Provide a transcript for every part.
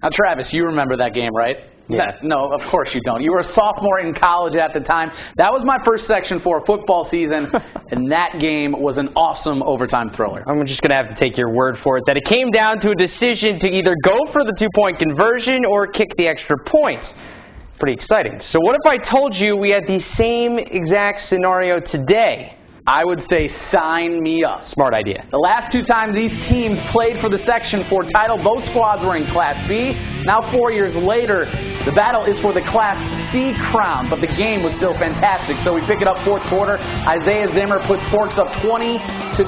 Now, Travis, you remember that game, right? Yeah. No, of course you don't. You were a sophomore in college at the time. That was my first Section 4 football season, and that game was an awesome overtime thriller. I'm just going to have to take your word for it that it came down to a decision to either go for the two-point conversion or kick the extra points. Pretty exciting. So what if I told you we had the same exact scenario today? I would say sign me up. Smart idea. The last two times these teams played for the Section 4 title, both squads were in Class B. Now 4 years later, the battle is for the Class C crown, but the game was still fantastic. So we pick it up fourth quarter. Isaiah Zimmer puts Forks up 20-12,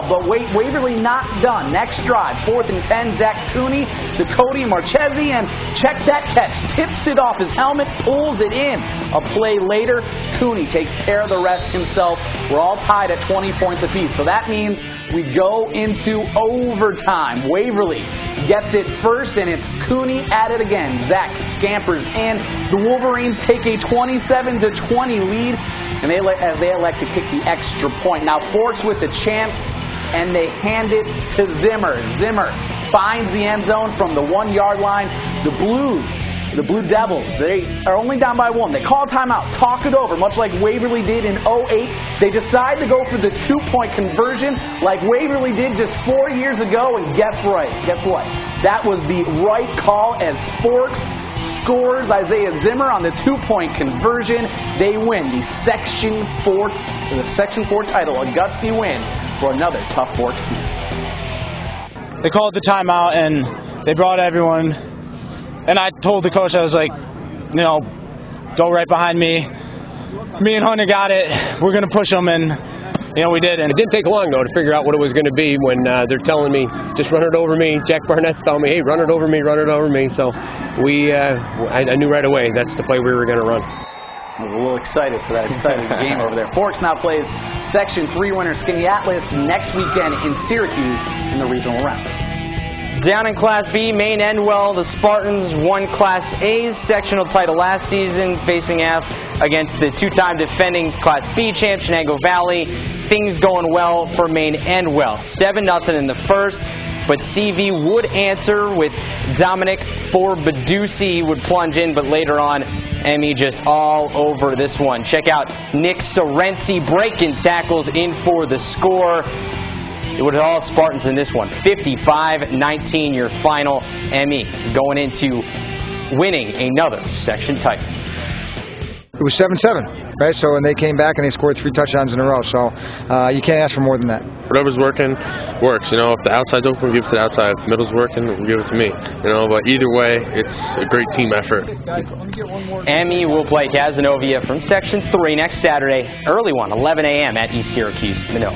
but Waverly not done. Next drive, 4th and 10, Zach Cooney to Cody Marchese, and check that catch. Tips it off his helmet, pulls it in. A play later, Cooney takes care of the rest himself. We're all tied at 20 points apiece. So that means we go into overtime. Waverly gets it first, and it's Cooney at it again. Zach scampers in. The Wolverines take a 27-20 lead, and they elect to kick the extra point. Now Forks with the chance, and they hand it to Zimmer. Zimmer finds the end zone from the 1-yard line. The Blue Devils, they are only down by 1. They call a timeout, talk it over, much like Waverly did in 08. They decide to go for the two-point conversion like Waverly did just 4 years ago, and guess what? That was the right call as Forks scores Isaiah Zimmer on the two-point conversion. They win the Section 4 title, a gutsy win for another tough Forks team. They called the timeout, and they brought everyone. And I told the coach, I was like, go right behind me. Me and Hunter got it. We're going to push them, and, we did. And it didn't take long, though, to figure out what it was going to be when they're telling me, just run it over me. Jack Barnett's telling me, hey, run it over me, run it over me. So I knew right away that's the play we were going to run. I was a little excited for that exciting game over there. Forks now plays Section 3 winner Skaneateles next weekend in Syracuse in the regional round. Down in Class B, Maine Endwell, the Spartans won Class A's sectional title last season, facing off against the two-time defending Class B champ, Shenango Valley. Things going well for Maine Endwell. 7-0 in the first, but CV would answer with Dominic Forbadusi would plunge in, but later on, ME just all over this one. Check out Nick Sorensi breaking tackles in for the score. It would have all Spartans in this one. 55-19 your final. ME going into winning another section title. It was 7-7, right? So when they came back and they scored 3 touchdowns in a row. So you can't ask for more than that. Whatever's working, works. If the outside's open, we give it to the outside. If the middle's working, we give it to me. But either way, it's a great team effort. ME will play Cazenovia from Section 3 next Saturday, early one, 11 a.m. at East Syracuse, Manila.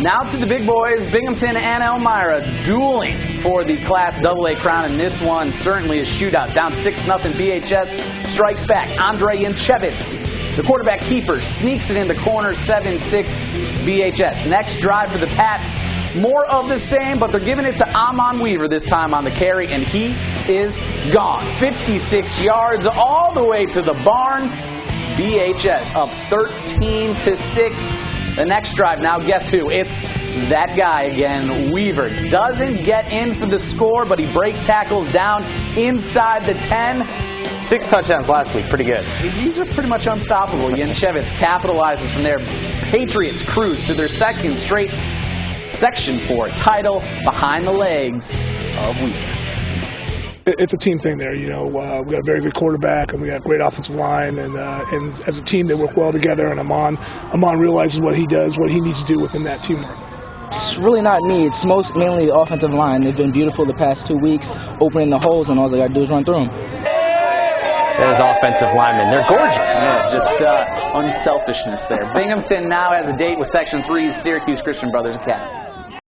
Now to the big boys, Binghamton and Elmira dueling for the Class AA crown, and this one certainly a shootout. Down 6-0, BHS strikes back. Andre Yanchevitz, the quarterback keeper, sneaks it in the corner, 7-6 BHS. Next drive for the Pats, more of the same, but they're giving it to Amon Weaver this time on the carry, and he is gone. 56 yards all the way to the barn. BHS up 13-6. The next drive, now guess who? It's that guy again, Weaver. Doesn't get in for the score, but he breaks tackles down inside the 10. 6 touchdowns last week, pretty good. He's just pretty much unstoppable. Yanchevitz capitalizes from there. Patriots cruise to their second straight Section 4 title behind the legs of Weaver. It's a team thing there, we got a very good quarterback and we got a great offensive line, and as a team they work well together, and Amon realizes what he does, what he needs to do within that teamwork. It's really not me. It's mainly the offensive line. They've been beautiful the past 2 weeks, opening the holes, and all they got to do is run through them. There's offensive linemen. They're gorgeous. Yeah, just unselfishness there. Binghamton now has a date with Section 3's Syracuse Christian Brothers Academy.